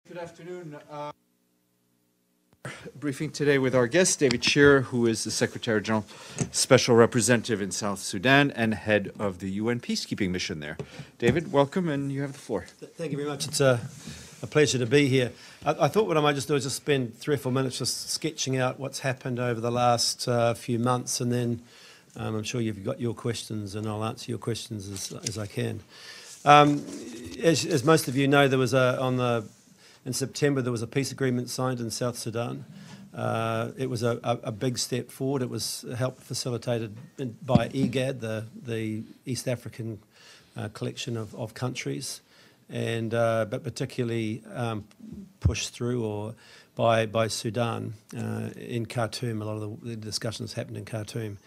Good afternoon. Briefing today with our guest, David Shearer, who is the Secretary General, Special Representative in South Sudan and head of the UN peacekeeping mission there. David, welcome, and you have the floor. Thank you very much. It's a pleasure to be here. I thought what I might just do is just spend 3 or 4 minutes just sketching out what's happened over the last few months, and then I'm sure you've got your questions, and I'll answer your questions as I can. As most of you know, there was in September, there was a peace agreement signed in South Sudan. It was a big step forward. It was helped facilitated by IGAD, the East African collection of countries, and but particularly pushed through by Sudan in Khartoum. A lot of the discussions happened in Khartoum.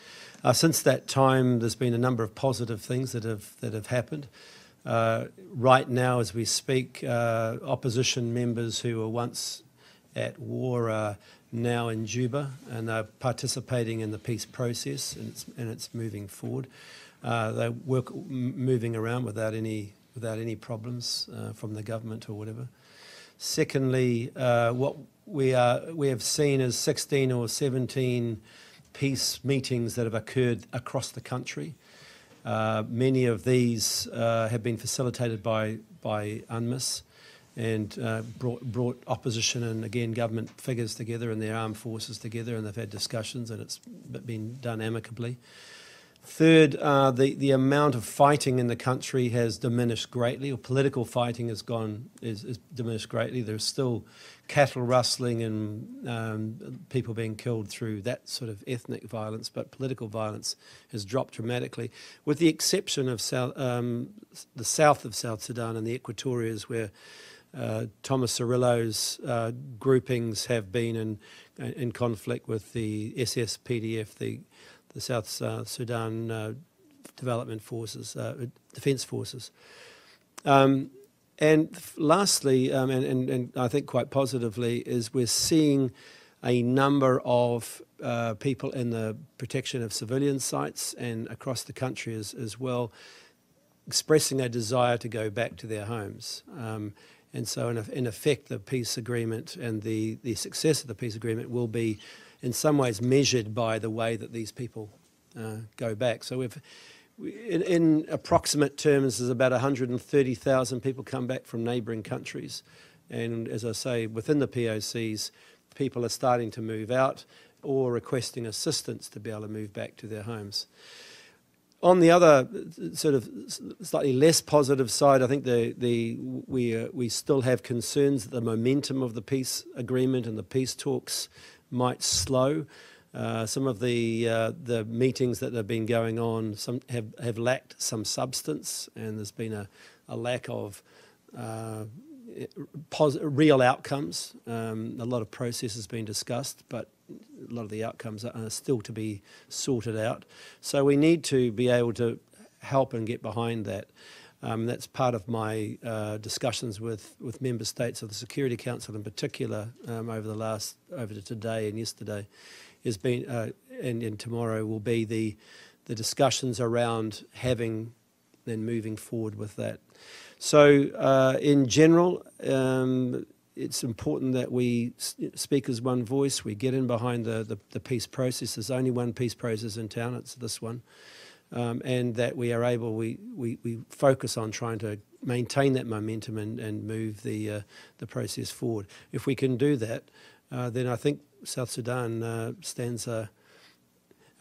Since that time, there's been a number of positive things that have happened. Right now, as we speak, opposition members who were once at war are now in Juba, and they're participating in the peace process, and it's moving forward. They work moving around without any problems from the government or whatever. Secondly, what we have seen is 16 or 17 peace meetings that have occurred across the country. Many of these have been facilitated by UNMISS and brought opposition and, again, government figures together and their armed forces together, and they've had discussions, and it's been done amicably. Third, the amount of fighting in the country has diminished greatly, or political fighting is diminished greatly. There's still cattle rustling and people being killed through that sort of ethnic violence, but political violence has dropped dramatically, with the exception of the south of South Sudan and the Equatorias, where Thomas Cirillo's groupings have been in conflict with the SSPDF, the South Sudan Development Forces, Defence Forces. And lastly, and I think quite positively, is we're seeing a number of people in the protection of civilian sites and across the country as well, expressing a desire to go back to their homes. And so in effect, the peace agreement and the success of the peace agreement will be in some ways measured by the way that these people go back. So in approximate terms, there's about 130,000 people come back from neighbouring countries. And as I say, within the POCs, people are starting to move out or requesting assistance to be able to move back to their homes. On the other sort of slightly less positive side, I think we still have concerns that the momentum of the peace agreement and the peace talks might slow. Some of the meetings that have been going on have lacked some substance, and there's been a lack of real outcomes. A lot of process has been discussed, but a lot of the outcomes are still to be sorted out. So we need to be able to help and get behind that. That's part of my discussions with member states of the Security Council in particular over today and yesterday. Has been and tomorrow will be the discussions around having and moving forward with that. So in general, it's important that we speak as one voice. We get in behind the peace process. There's only one peace process in town. It's this one. And that we are able, we focus on trying to maintain that momentum and move the process forward. If we can do that, then I think South Sudan stands a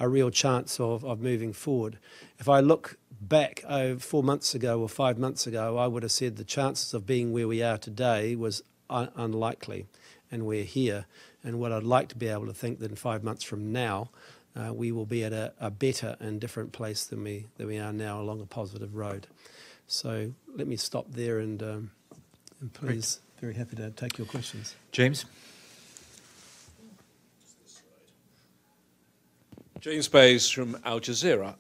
real chance of moving forward. If I look back 4 months ago or 5 months ago, I would have said the chances of being where we are today was unlikely, and we're here. And what I'd like to be able to think that in 5 months from now, we will be at a better and different place than we are now, along a positive road. So let me stop there, and please, very happy to take your questions. James? James Bays from Al Jazeera.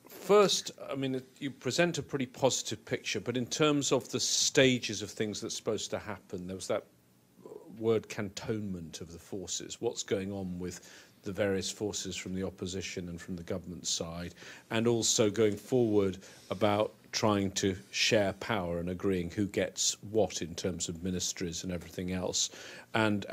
First, I mean, you present a pretty positive picture, but in terms of the stages of things that's supposed to happen, there was that word cantonment of the forces. What's going on with the various forces from the opposition and from the government side, and also going forward about trying to share power and agreeing who gets what in terms of ministries and everything else, and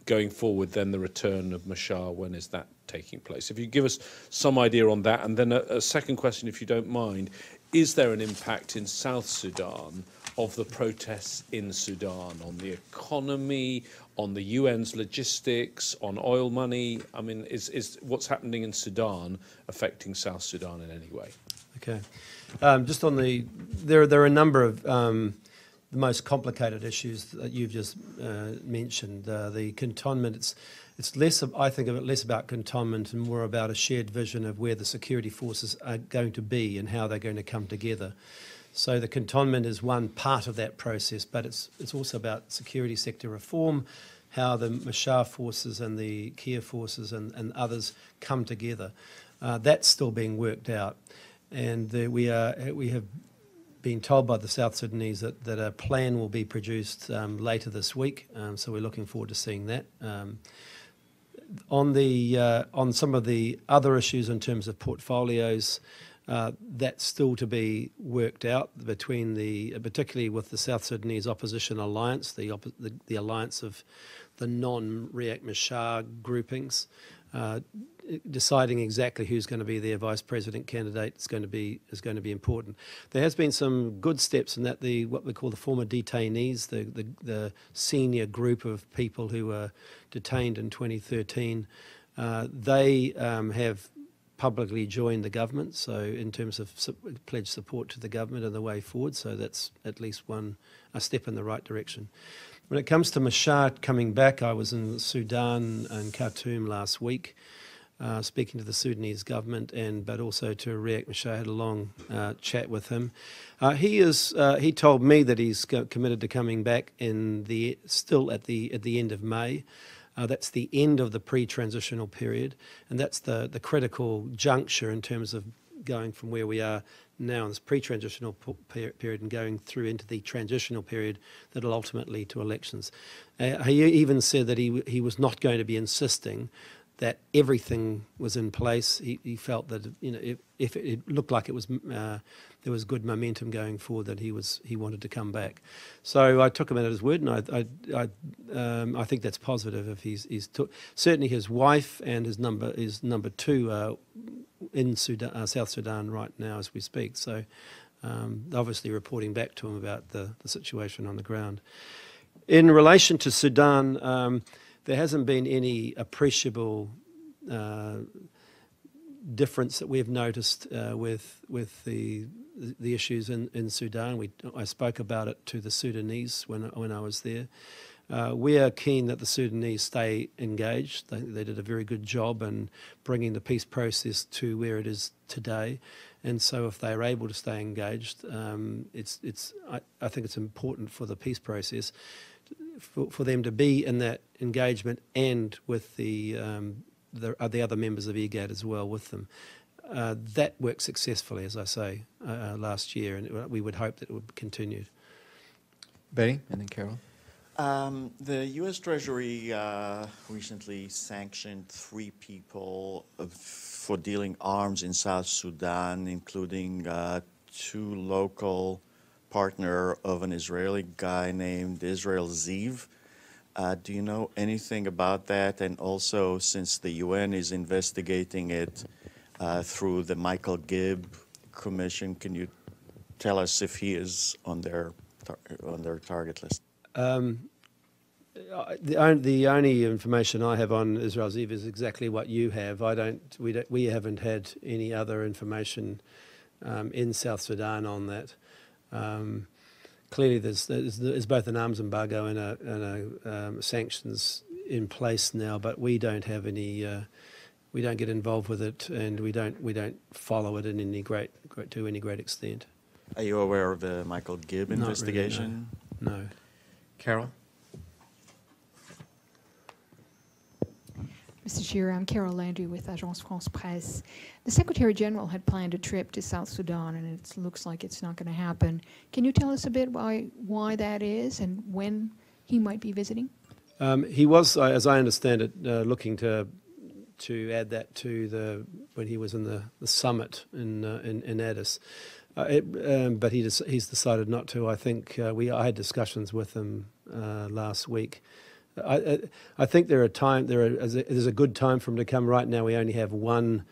going forward then the return of Mashar, when is that taking place? If you give us some idea on that. And then a second question, if you don't mind, is there an impact in South Sudan of the protests in Sudan on the economy, on the UN's logistics, on oil money? I mean, is what's happening in Sudan affecting South Sudan in any way? Okay. Just on there are a number of the most complicated issues that you've just mentioned. The cantonment, it's less, I think of it less about cantonment and more about a shared vision of where the security forces are going to be and how they're going to come together. So the cantonment is one part of that process, but it's also about security sector reform, how the Mashar forces and the Kiev forces and others come together. That's still being worked out, and we have been told by the South Sudanese that a plan will be produced later this week. So we're looking forward to seeing that. On some of the other issues in terms of portfolios, that's still to be worked out between particularly with the South Sudanese Opposition Alliance, the alliance of the non-Riek Machar groupings, deciding exactly who's going to be their vice president candidate is going to be important. There has been some good steps in that what we call the former detainees, the senior group of people who were detained in 2013, they have publicly joined the government, so in terms of pledged support to the government and the way forward, so that's at least a step in the right direction. When it comes to Machar coming back, I was in Sudan and Khartoum last week, speaking to the Sudanese government, but also to Riek Machar. Had a long chat with him. He told me that he's committed to coming back still at the end of May. That's the end of the pre-transitional period, and that's the critical juncture in terms of going from where we are now in this pre-transitional period and going through into the transitional period that will ultimately lead to elections. He even said that he was not going to be insisting that everything was in place. He felt that if it looked like it was there was good momentum going forward, that he wanted to come back. So I took him at his word, and I think that's positive. If certainly his wife and his number two are in South Sudan right now as we speak. So obviously reporting back to him about the situation on the ground. In relation to Sudan, there hasn't been any appreciable difference that we've noticed with the issues in Sudan. I spoke about it to the Sudanese when I was there. We are keen that the Sudanese stay engaged. They did a very good job in bringing the peace process to where it is today. And so if they're able to stay engaged, I think it's important for the peace process for them to be in that engagement and with the other members of IGAD as well with them. That worked successfully, as I say, last year, and we would hope that it would continue. Betty, and then Carol. The U.S. Treasury recently sanctioned 3 people for dealing arms in South Sudan, including 2 local partner of an Israeli guy named Israel Ziv. Do you know anything about that? And also, since the UN is investigating it through the Michael Gibb Commission, can you tell us if he is on their target list? The only information I have on Israel Ziv is exactly what you have. We haven't had any other information in South Sudan on that. Clearly, there's both an arms embargo and a sanctions in place now, but we don't have any. We don't get involved with it, and we don't follow it in any great extent. Are you aware of the Michael Gibb investigation? Really, no. Carol? Mr. Shearer, I'm Carol Landry with Agence France Presse. The Secretary General had planned a trip to South Sudan, and it looks like it's not going to happen. Can you tell us a bit why that is and when he might be visiting? He was, as I understand it, looking to to add that to when he was in the summit in Addis. But he's decided not to. I think I had discussions with him last week. I think there's a good time for him to come. Right now we only have one.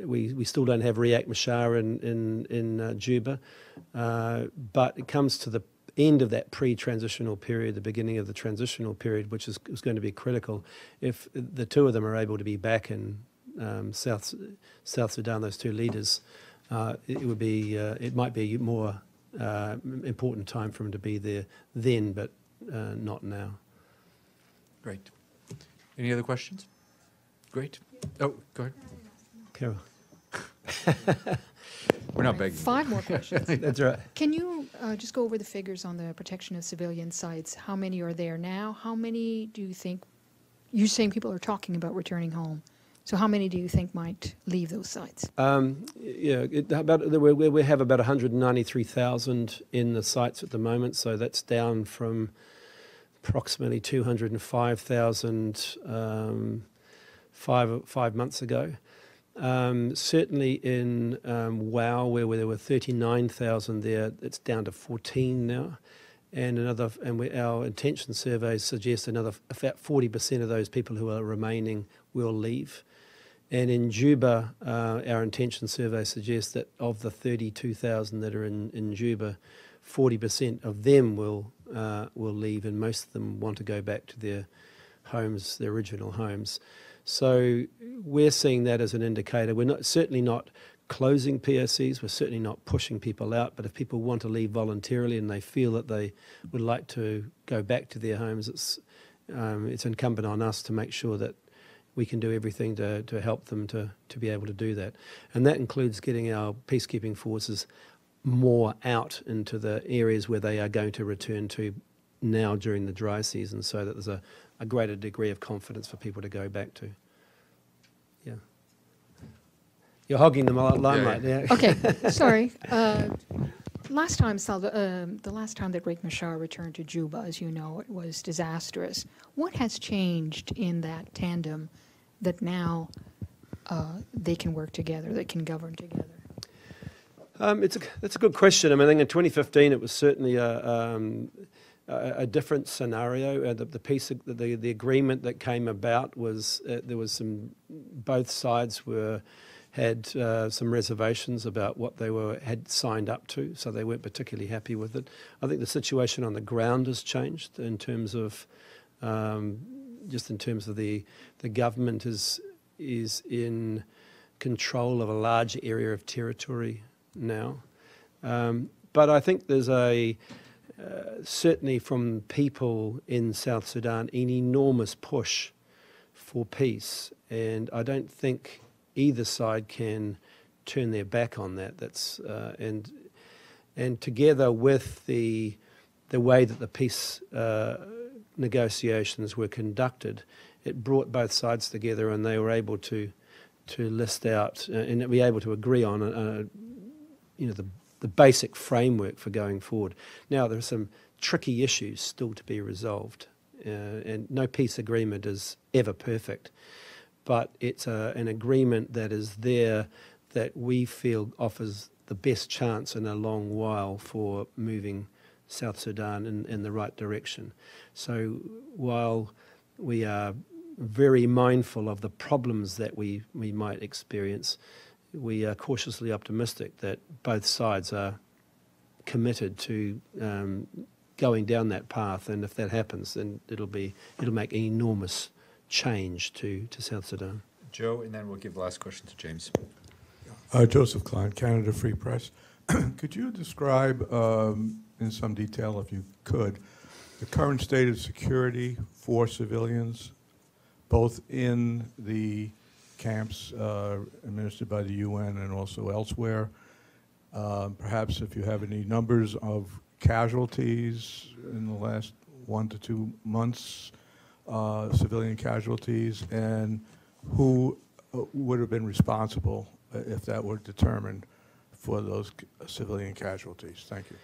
We still don't have Riek Machar in Juba, but it comes to the end of that pre-transitional period, the beginning of the transitional period, which is going to be critical. If the two of them are able to be back in South Sudan, those two leaders, it might be a more important time for him to be there then, but not now. Great. Any other questions? Great. Oh, go ahead. Carol. We're not begging. 5 more questions. That's right. Can you just go over the figures on the protection of civilian sites? How many are there now? How many do you think, you're saying people are talking about returning home, so how many do you think might leave those sites? We have about 193,000 in the sites at the moment, so that's down from approximately 205,000 five months ago. Certainly in WOW, where there were 39,000 there, it's down to 14 now. And our intention surveys suggest about 40% of those people who are remaining will leave. And in Juba, our intention survey suggests that of the 32,000 that are in Juba, 40% of them will leave, and most of them want to go back to their homes, their original homes. So we're seeing that as an indicator. We're certainly not closing POCs, we're certainly not pushing people out, but if people want to leave voluntarily and they feel that they would like to go back to their homes, it's incumbent on us to make sure that we can do everything to help them to be able to do that. And that includes getting our peacekeeping forces more out into the areas where they are going to return to now during the dry season, so that there's a greater degree of confidence for people to go back to. Yeah. You're hogging the limelight there. Okay, sorry. The last time that Riek Machar returned to Juba, as you know, it was disastrous. What has changed in that tandem that now they can work together, they can govern together? That's a good question. I think in 2015 it was certainly a different scenario. The agreement that came about was there was both sides had some reservations about what they had signed up to, so they weren't particularly happy with it. I think the situation on the ground has changed in terms of the government is in control of a large area of territory now. But I think there's certainly from people in South Sudan, an enormous push for peace, and I don't think either side can turn their back on that. That's and together with the way that the peace negotiations were conducted, it brought both sides together, and they were able to list out and be able to agree on the basic framework for going forward. Now, there are some tricky issues still to be resolved, and no peace agreement is ever perfect, but it's an agreement that is there that we feel offers the best chance in a long while for moving South Sudan in the right direction. So while we are very mindful of the problems that we might experience, we are cautiously optimistic that both sides are committed to going down that path, and if that happens, then it'll make an enormous change to South Sudan. Joe, and then we'll give the last question to James. Joseph Klein, Canada Free Press. Could you describe in some detail, if you could, the current state of security for civilians, both in the camps administered by the UN and also elsewhere? Perhaps if you have any numbers of casualties in the last 1 to 2 months, civilian casualties, and who would have been responsible if that were determined for those civilian casualties. Thank you.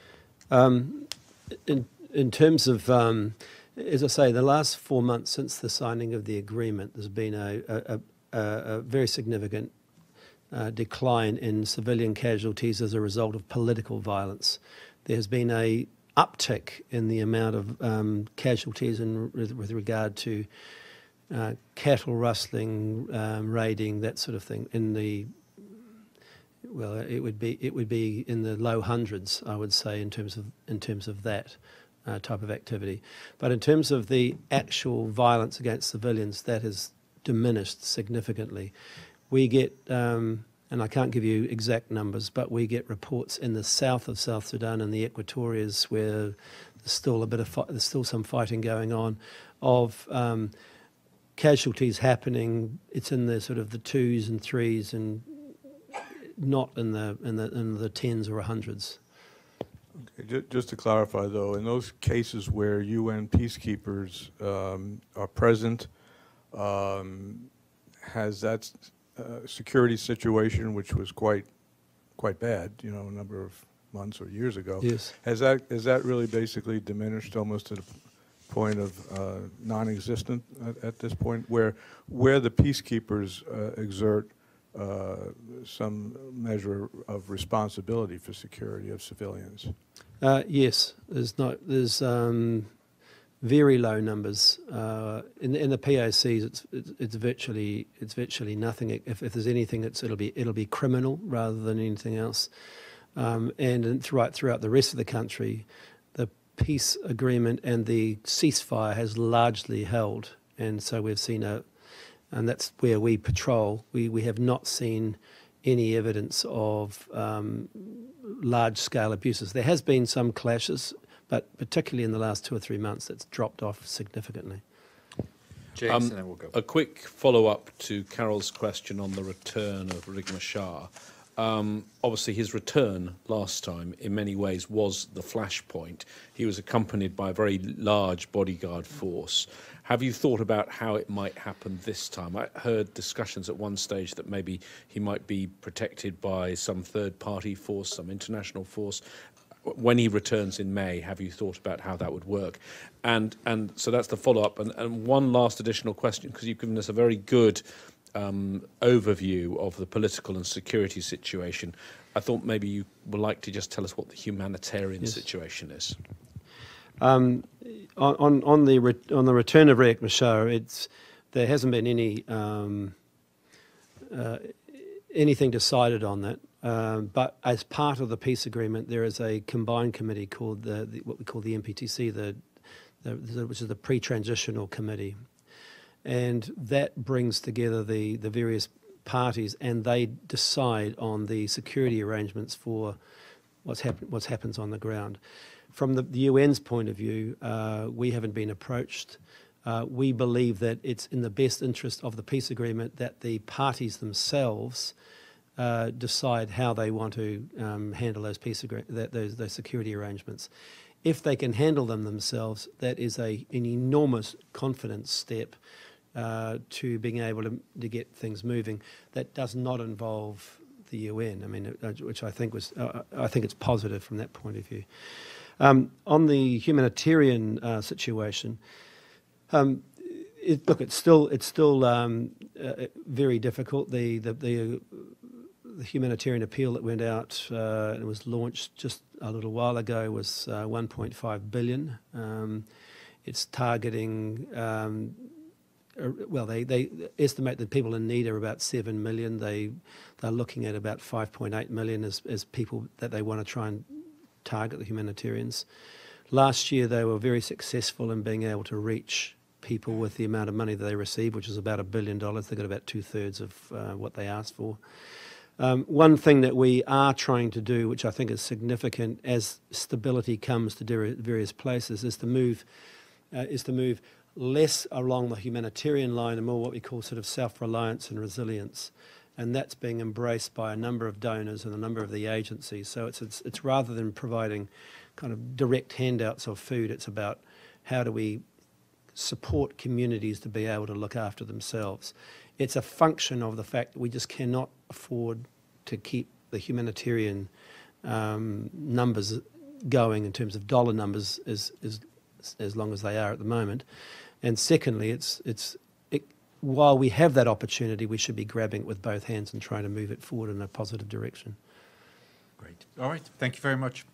In terms of, as I say, the last 4 months since the signing of the agreement, there's been a very significant decline in civilian casualties as a result of political violence. There has been a uptick in the amount of casualties with regard to cattle rustling, raiding, that sort of thing. It would be in the low hundreds, I would say, in terms of that type of activity. But in terms of the actual violence against civilians, that has diminished significantly. We get, and I can't give you exact numbers, but we get reports in the south of South Sudan and the Equatorias where there's still some fighting going on, of casualties happening. It's in the sort of the 2s and 3s, and not in the 10s or 100s. Okay, just to clarify, though, in those cases where UN peacekeepers are present, has that security situation, which was quite bad, a number of months or years ago, yes, has that really basically diminished almost to the point of non-existent at this point, where the peacekeepers exert some measure of responsibility for security of civilians? Yes, there's very low numbers in the POCs. It's virtually nothing. If there's anything, it'll be criminal rather than anything else. And throughout the rest of the country, the peace agreement and the ceasefire has largely held, and so we've seen and that's where we patrol. We have not seen any evidence of large-scale abuses. There has been some clashes, but particularly in the last 2 or 3 months, it's dropped off significantly. James, and then we'll go. A quick follow-up to Carol's question on the return of Riek Machar. Obviously, his return last time, in many ways, was the flashpoint. He was accompanied by a very large bodyguard force. Have you thought about how it might happen this time? I heard discussions at one stage that maybe he might be protected by some third-party force, some international force. When he returns in May, have you thought about how that would work? And so that's the follow-up. And one last additional question, because you've given us a very good overview of the political and security situation. I thought maybe you would like to just tell us what the humanitarian situation is. On the return of Riek Machar, there hasn't been anything decided on that. But as part of the peace agreement, there is a combined committee called what we call the MPTC, which is the pre-transitional committee, and that brings together the various parties, and they decide on the security arrangements for what happens on the ground. From the UN's point of view, we haven't been approached. We believe that it's in the best interest of the peace agreement that the parties themselves decide how they want to handle those those security arrangements. If they can handle them themselves, that is an enormous confidence step to being able to get things moving. That does not involve the UN. I mean, which I think it's positive from that point of view. On the humanitarian situation, it's still very difficult. The humanitarian appeal that went out and was launched just a little while ago was 1.5 billion. It's targeting. They estimate that people in need are about 7 million. They're looking at about 5.8 million as people that they want to try and target, the humanitarians. Last year they were very successful in being able to reach people with the amount of money that they received, which is about $1 billion. They got about 2/3 of what they asked for. One thing that we are trying to do, which I think is significant as stability comes to various places, is to move less along the humanitarian line and more what we call sort of self-reliance and resilience. And that's being embraced by a number of donors and a number of the agencies. So it's rather than providing kind of direct handouts of food, it's about how do we support communities to be able to look after themselves. It's a function of the fact that we just cannot afford to keep the humanitarian numbers going in terms of dollar numbers as long as they are at the moment. And secondly, while we have that opportunity, we should be grabbing it with both hands and trying to move it forward in a positive direction. Great. All right. Thank you very much.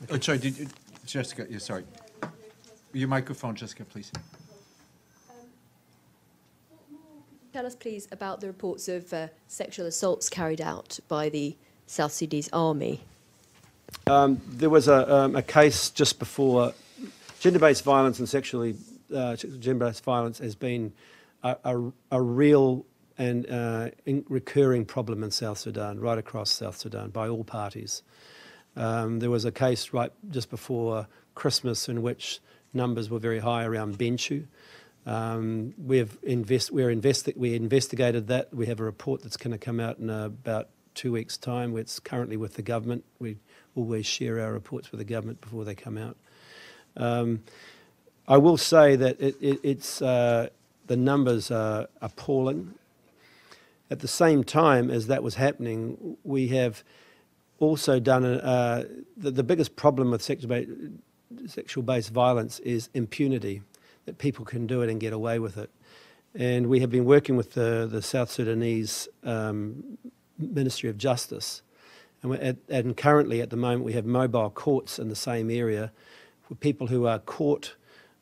Oh, sorry, did you, Jessica? Yeah, sorry. Your microphone, Jessica, please. Tell us, please, about the reports of sexual assaults carried out by the South Sudanese army. There was a case just before. Gender-based violence and gender-based violence has been a real and recurring problem in South Sudan, right across South Sudan, by all parties. There was a case right just before Christmas in which numbers were very high around Benchu. We investigated that. We have a report that's going to come out in about 2 weeks' time. It's currently with the government. We always share our reports with the government before they come out. I will say that the numbers are appalling. At the same time as that was happening, we have also done the biggest problem with sexual-based violence is impunity, that people can do it and get away with it. And we have been working with the South Sudanese Ministry of Justice. And currently, at the moment, we have mobile courts in the same area for people who are caught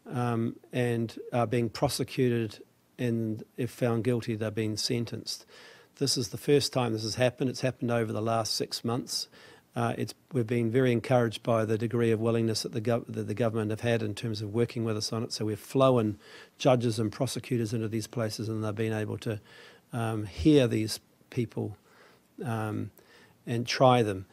and are being prosecuted, and if found guilty, they're being sentenced. This is the first time this has happened. It's happened over the last 6 months. We've been very encouraged by the degree of willingness that the government have had in terms of working with us on it. So we've flown judges and prosecutors into these places, and they've been able to hear these people and try them.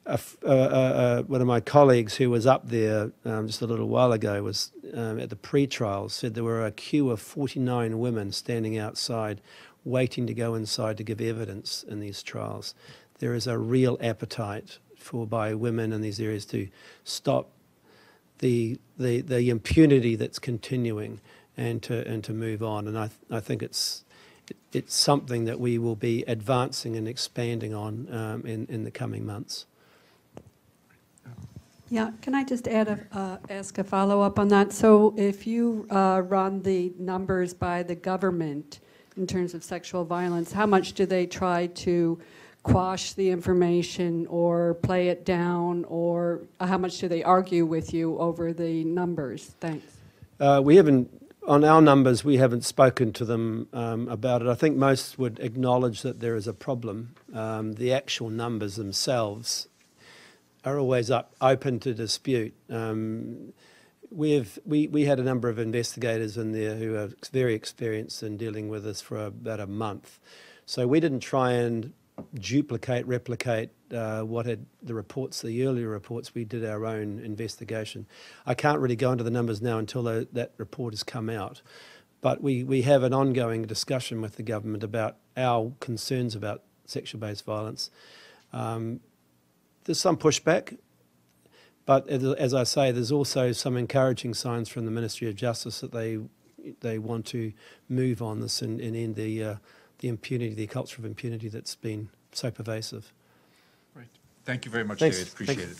One of my colleagues who was up there just a little while ago was at the pre-trials, said there were a queue of 49 women standing outside waiting to go inside to give evidence in these trials. There is a real appetite by women in these areas to stop the impunity that's continuing and to move on. And I think it's something that we will be advancing and expanding on in the coming months. Yeah, can I just ask a follow-up on that? So if you run the numbers by the government in terms of sexual violence, how much do they try to quash the information or play it down, or how much do they argue with you over the numbers? Thanks. We haven't, on our numbers, we haven't spoken to them about it. I think most would acknowledge that there is a problem. The actual numbers themselves are always open to dispute. We had a number of investigators in there who are very experienced in dealing with this for about a month. So we didn't try and replicate what had the earlier reports. We did our own investigation. I can't really go into the numbers now until that report has come out. But we have an ongoing discussion with the government about our concerns about sexual-based violence. There's some pushback, but as I say, there's also some encouraging signs from the Ministry of Justice that they want to move on this and end the impunity, the culture of impunity that's been so pervasive. Right. Thank you very much, Thanks. David. Appreciate it.